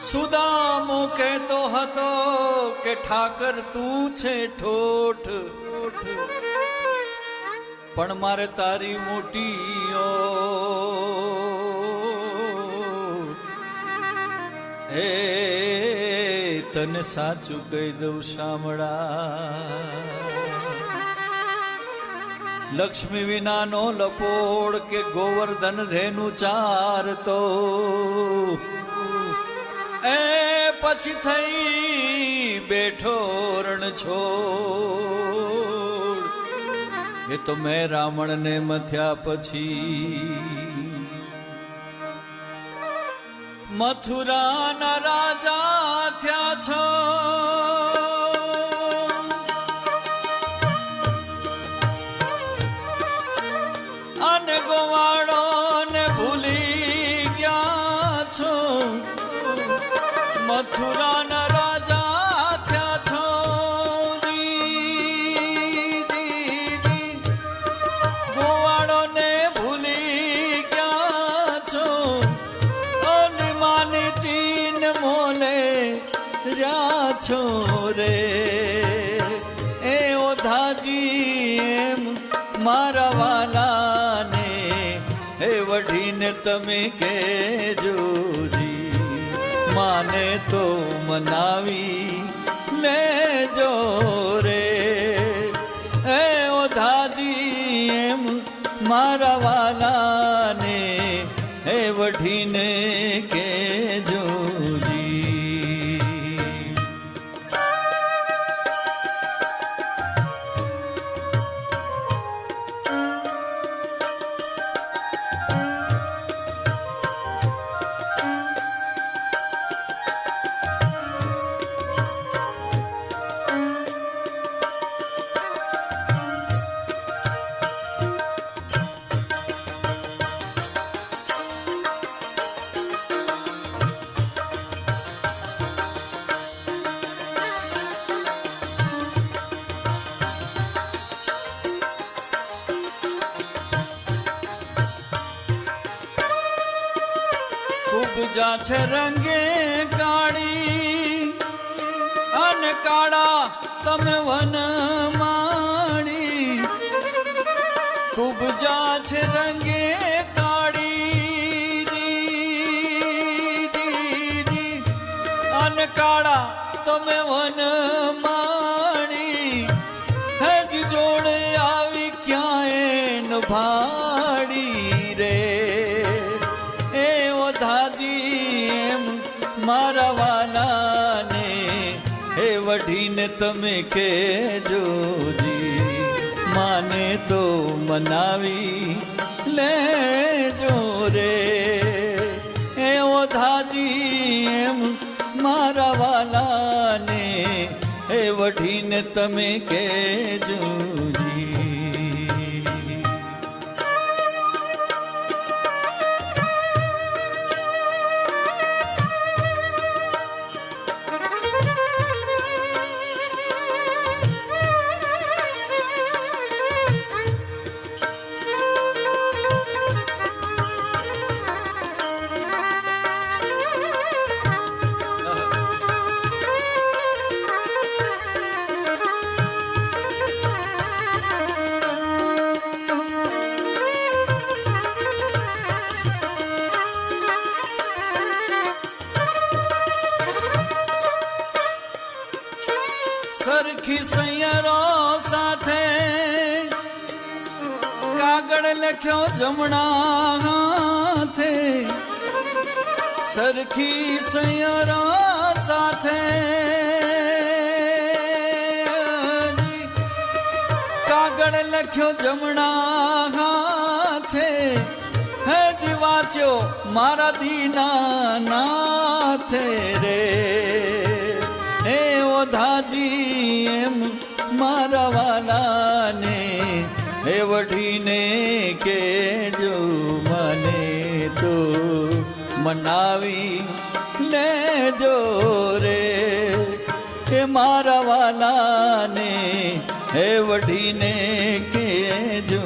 સુદામો કહેતો હતો કે ઠાકર તું છે ઠોઠ, પણ મારે તારી મોટી એ તને સાચું કહી દઉં શામળા, લક્ષ્મી વિનાનો લપોડ કે ગોવર્ધન રેનું ચારતો એ પછી થઈ બેઠો રણ છોડ, એ તો મેં રાવણ ને મથ્યા પછી મથુરાના રાજા થયા છો, અને ગોવાળો ને ભૂલી ગયા છો, મથુરાના રાજા થયા છો, ગોવાળો ને ભૂલી ગયા છો, અને માની તીન મોલે રહ્યા છો રે, એ ઓધાજી એમ મારા વાલાને હે વઢીને તમે કેજોજી, માને તો મનાવી લેજો રે, હે ઓધાજી એમ મારા વાલાને હે વઢીને કેજોજી. ઉપજા છે રંગે કાળી અને કાળા તમે વન માણી, ખૂબ જા છે રંગે કાળી અને કાળા તમે વન માણી, હજ જોડે આવી ક્યાંય ન ભાડી રે, એમ મારા વાલાને હે વઢીને તમે કેજોજી, માને તો મનાવી લેજો રે, એ ઓધાજી એમ મારા વાલાને હે વઢીને તમે કેજોજી. સરખી સૈયરો સાથે કાગળ લખ્યો જમણા હાથે, સરખી સૈયરો સાથે કાગળ લખ્યો જમણા હાથે, હજી વાંચ્યો મારા દીના નાથે રે, હે ઓધાજી એમ મારા વાલાને હે વઢીને કેજો, મને તો મનાવી લેજો રે, હે મારા વાલાને હે વઢીને કેજો.